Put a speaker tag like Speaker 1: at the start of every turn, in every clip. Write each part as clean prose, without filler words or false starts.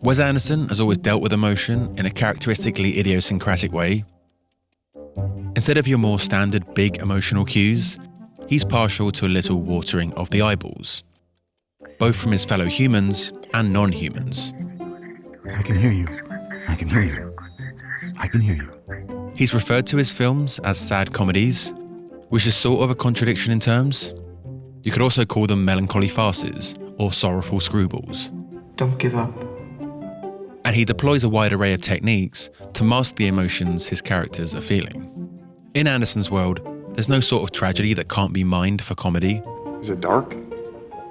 Speaker 1: Wes Anderson has always dealt with emotion in a characteristically idiosyncratic way. Instead of your more standard big emotional cues, he's partial to a little watering of the eyeballs, both from his fellow humans and non-humans.
Speaker 2: I can hear you. I can hear you. I can hear you.
Speaker 1: He's referred to his films as sad comedies, which is sort of a contradiction in terms. You could also call them melancholy farces or sorrowful screwballs.
Speaker 3: Don't give up.
Speaker 1: And he deploys a wide array of techniques to mask the emotions his characters are feeling. In Anderson's world, there's no sort of tragedy that can't be mined for comedy.
Speaker 4: Is it dark?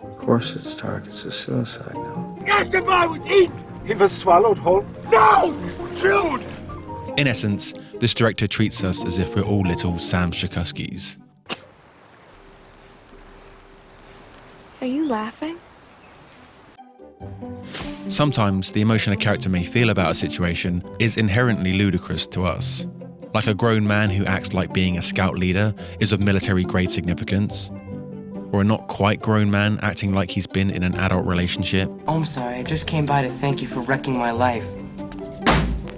Speaker 3: Of course it's dark. It's a suicide note.
Speaker 5: Esteban was eaten! He was swallowed whole. No! Jude!
Speaker 1: In essence, this director treats us as if we're all little Sam Shakuskis.
Speaker 6: Are you laughing?
Speaker 1: Sometimes the emotion a character may feel about a situation is inherently ludicrous to us. Like a grown man who acts like being a scout leader is of military-grade significance. Or a not quite grown man acting like he's been in an adult relationship.
Speaker 7: Oh, I'm sorry, I just came by to thank you for wrecking my life.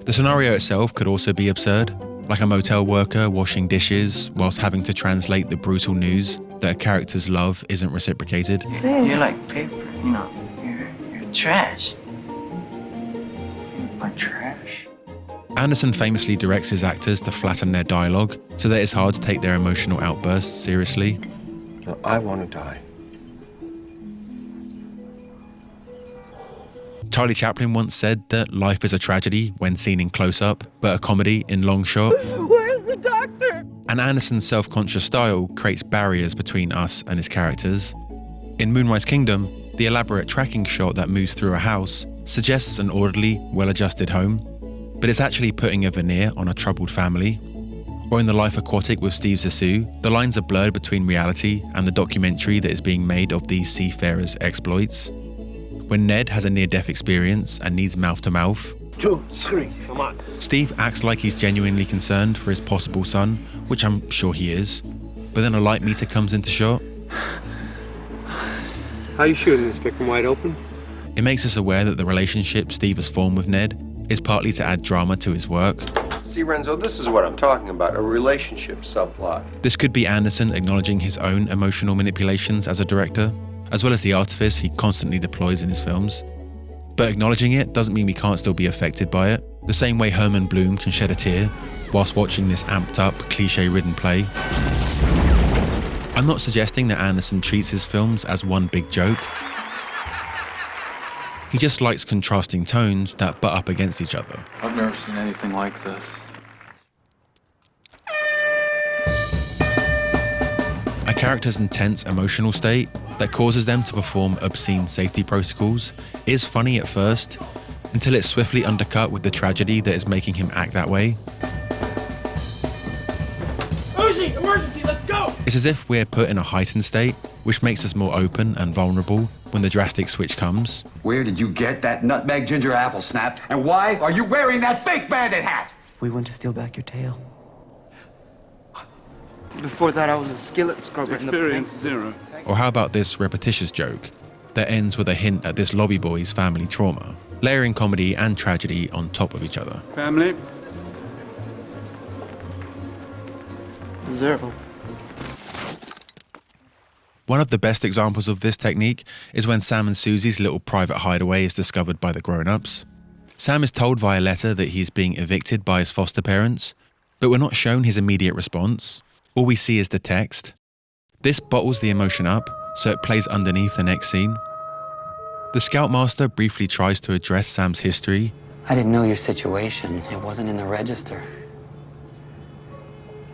Speaker 1: The scenario itself could also be absurd, like a motel worker washing dishes whilst having to translate the brutal news that a character's love isn't reciprocated.
Speaker 7: You're like paper, you know, you're trash. Like trash.
Speaker 1: Anderson famously directs his actors to flatten their dialogue so that it's hard to take their emotional outbursts seriously.
Speaker 4: No, I want to die.
Speaker 1: Charlie Chaplin once said that life is a tragedy when seen in close-up, but a comedy in long shot.
Speaker 8: Where's the doctor?
Speaker 1: And Anderson's self-conscious style creates barriers between us and his characters. In Moonrise Kingdom, the elaborate tracking shot that moves through a house suggests an orderly, well-adjusted home, but it's actually putting a veneer on a troubled family. Or in The Life Aquatic with Steve Zissou, the lines are blurred between reality and the documentary that is being made of these seafarers' exploits. When Ned has a near-death experience and needs mouth-to-mouth,
Speaker 5: 2, 3, come on.
Speaker 1: Steve acts like he's genuinely concerned for his possible son, which I'm sure he is, but then a light meter comes into shot.
Speaker 4: How you shooting this, Vic, wide open?
Speaker 1: It makes us aware that the relationship Steve has formed with Ned is partly to add drama to his work.
Speaker 9: See, Renzo, this is what I'm talking about, a relationship subplot.
Speaker 1: This could be Anderson acknowledging his own emotional manipulations as a director, as well as the artifice he constantly deploys in his films. But acknowledging it doesn't mean we can't still be affected by it, the same way Herman Bloom can shed a tear whilst watching this amped-up, cliché-ridden play. I'm not suggesting that Anderson treats his films as one big joke. He just likes contrasting tones that butt up against each other.
Speaker 2: I've never seen anything like this.
Speaker 1: A character's intense emotional state that causes them to perform obscene safety protocols is funny at first, until it's swiftly undercut with the tragedy that is making him act that way.
Speaker 5: Uzi, emergency, let's go!
Speaker 1: It's as if we're put in a heightened state, which makes us more open and vulnerable when the drastic switch comes.
Speaker 10: Where did you get that nutmeg ginger apple snap? And why are you wearing that fake bandit hat?
Speaker 7: We went to steal back your tail.
Speaker 3: Before that, I was a skillet scrubber.
Speaker 4: Experience 0.
Speaker 1: Or how about this repetitious joke that ends with a hint at this lobby boy's family trauma, layering comedy and tragedy on top of each other.
Speaker 4: Family?
Speaker 3: 0.
Speaker 1: One of the best examples of this technique is when Sam and Susie's little private hideaway is discovered by the grown-ups. Sam is told via letter that he is being evicted by his foster parents, but we're not shown his immediate response. All we see is the text. This bottles the emotion up, so it plays underneath the next scene. The Scoutmaster briefly tries to address Sam's history.
Speaker 11: I didn't know your situation. It wasn't in the register.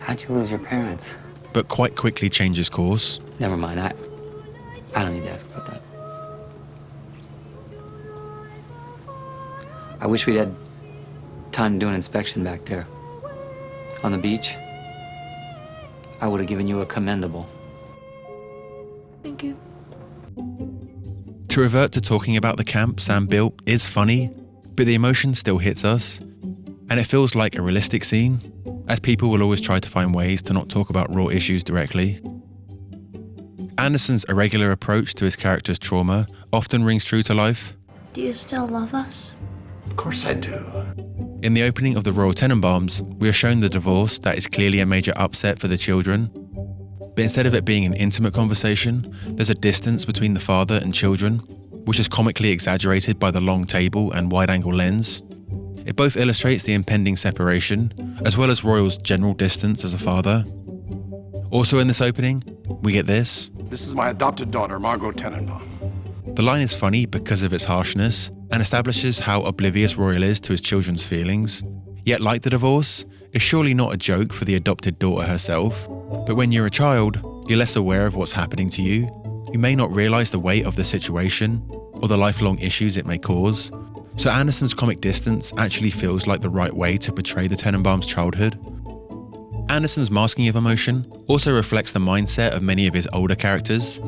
Speaker 11: How'd you lose your parents?
Speaker 1: But quite quickly changes course.
Speaker 11: Never mind, I don't need to ask about that. I wish we'd had time to do an inspection back there. On the beach, I would have given you a commendable.
Speaker 6: Thank you.
Speaker 1: To revert to talking about the camp Sam built is funny, but the emotion still hits us, and it feels like a realistic scene, as people will always try to find ways to not talk about raw issues directly. Anderson's irregular approach to his character's trauma often rings true to life.
Speaker 6: Do you still love us?
Speaker 3: Of course I do.
Speaker 1: In the opening of the Royal Tenenbaums, we are shown the divorce that is clearly a major upset for the children. But instead of it being an intimate conversation, there's a distance between the father and children, which is comically exaggerated by the long table and wide-angle lens. It both illustrates the impending separation, as well as Royal's general distance as a father. Also in this opening, we get this.
Speaker 5: This is my adopted daughter, Margot Tenenbaum.
Speaker 1: The line is funny because of its harshness and establishes how oblivious Royal is to his children's feelings. Yet, like the divorce, it's surely not a joke for the adopted daughter herself. But when you're a child, you're less aware of what's happening to you. You may not realise the weight of the situation or the lifelong issues it may cause. So Anderson's comic distance actually feels like the right way to portray the Tenenbaums' childhood. Anderson's masking of emotion also reflects the mindset of many of his older characters.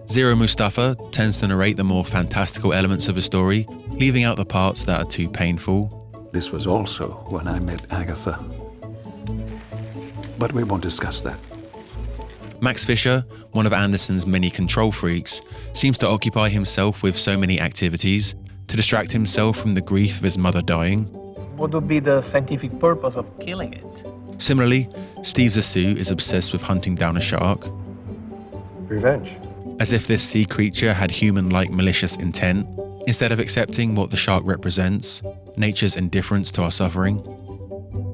Speaker 1: Zero Mustafa tends to narrate the more fantastical elements of a story, leaving out the parts that are too painful.
Speaker 2: This was also when I met Agatha. But we won't discuss that.
Speaker 1: Max Fisher, one of Anderson's many control freaks, seems to occupy himself with so many activities to distract himself from the grief of his mother dying.
Speaker 12: What would be the scientific purpose of killing it?
Speaker 1: Similarly, Steve Zissou is obsessed with hunting down a shark.
Speaker 4: Revenge.
Speaker 1: As if this sea creature had human-like malicious intent, instead of accepting what the shark represents, nature's indifference to our suffering.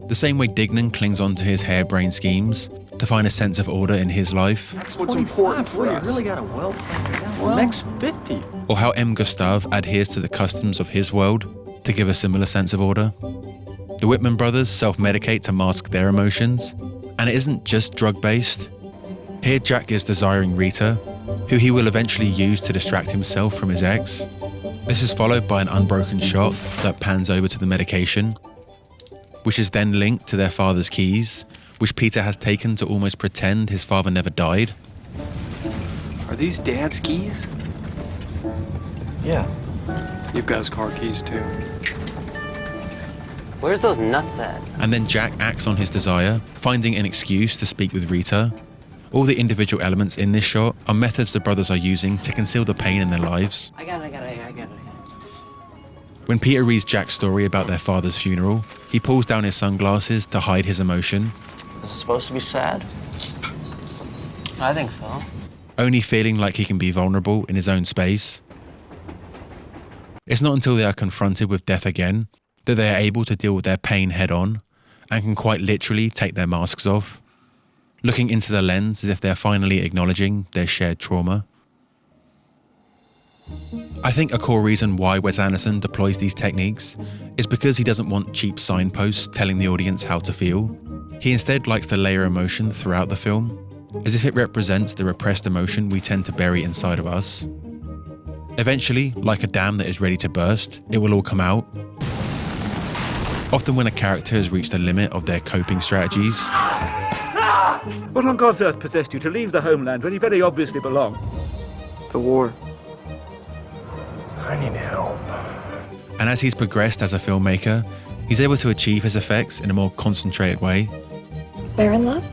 Speaker 1: The same way Dignan clings on to his harebrained schemes to find a sense of order in his life.
Speaker 4: That's what's important for us.
Speaker 7: You really got a well planned out. Well, next 50.
Speaker 1: Or how M. Gustave adheres to the customs of his world to give a similar sense of order. The Whitman brothers self-medicate to mask their emotions, and it isn't just drug-based. Here Jack is desiring Rita, who he will eventually use to distract himself from his ex. This is followed by an unbroken shot that pans over to the medication, which is then linked to their father's keys, which Peter has taken to almost pretend his father never died.
Speaker 4: Are these Dad's keys?
Speaker 3: Yeah.
Speaker 4: You've got his car keys too.
Speaker 11: Where's those nuts at?
Speaker 1: And then Jack acts on his desire, finding an excuse to speak with Rita. All the individual elements in this shot are methods the brothers are using to conceal the pain in their lives.
Speaker 11: I got it.
Speaker 1: When Peter reads Jack's story about their father's funeral, he pulls down his sunglasses to hide his emotion.
Speaker 7: Is it supposed to be sad? I think so.
Speaker 1: Only feeling like he can be vulnerable in his own space. It's not until they are confronted with death again that they are able to deal with their pain head on and can quite literally take their masks off, looking into the lens as if they're finally acknowledging their shared trauma. I think a core reason why Wes Anderson deploys these techniques is because he doesn't want cheap signposts telling the audience how to feel. He instead likes to layer emotion throughout the film, as if it represents the repressed emotion we tend to bury inside of us. Eventually, like a dam that is ready to burst, it will all come out. Often when a character has reached the limit of their coping strategies.
Speaker 5: What on God's earth possessed you to leave the homeland where you very obviously belong?
Speaker 3: The war.
Speaker 5: I need help.
Speaker 1: And as he's progressed as a filmmaker, he's able to achieve his effects in a more concentrated way.
Speaker 6: We're in love.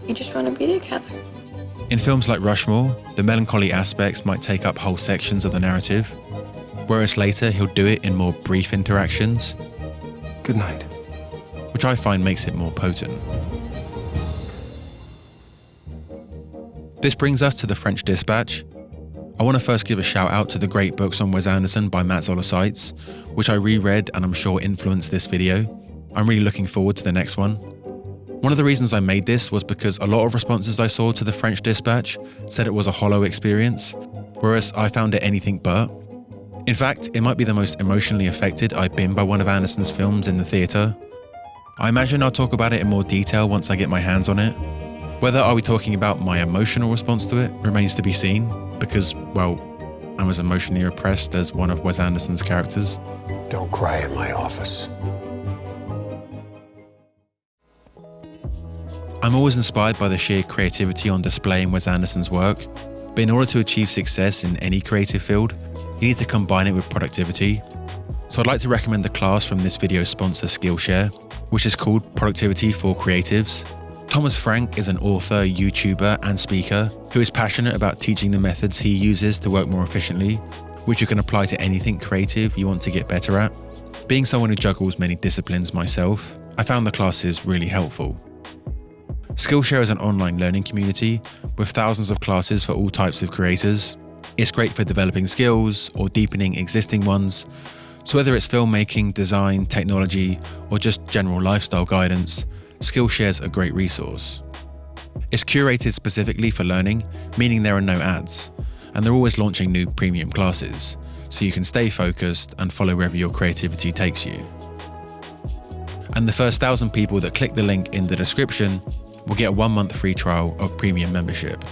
Speaker 6: We just want to be together.
Speaker 1: In films like Rushmore, the melancholy aspects might take up whole sections of the narrative, whereas later he'll do it in more brief interactions.
Speaker 3: Good night.
Speaker 1: Which I find makes it more potent. This brings us to The French Dispatch. I want to first give a shout out to the great books on Wes Anderson by Zoller Seitz, which I reread and I'm sure influenced this video. I'm really looking forward to the next one. One of the reasons I made this was because a lot of responses I saw to The French Dispatch said it was a hollow experience, whereas I found it anything but. In fact, it might be the most emotionally affected I've been by one of Anderson's films in the theatre. I imagine I'll talk about it in more detail once I get my hands on it. Whether are we talking about my emotional response to it remains to be seen, because, well, I was emotionally repressed as one of Wes Anderson's characters.
Speaker 3: Don't cry in my office.
Speaker 1: I'm always inspired by the sheer creativity on display in Wes Anderson's work, but in order to achieve success in any creative field, you need to combine it with productivity. So I'd like to recommend the class from this video's sponsor Skillshare, which is called Productivity for Creatives. Thomas Frank is an author, YouTuber, and speaker who is passionate about teaching the methods he uses to work more efficiently, which you can apply to anything creative you want to get better at. Being someone who juggles many disciplines myself, I found the classes really helpful. Skillshare is an online learning community with thousands of classes for all types of creators. It's great for developing skills or deepening existing ones. So whether it's filmmaking, design, technology, or just general lifestyle guidance, Skillshare's a great resource. It's curated specifically for learning, meaning there are no ads, and they're always launching new premium classes, so you can stay focused and follow wherever your creativity takes you. And the first 1,000 people that click the link in the description will get a 1-month free trial of premium membership.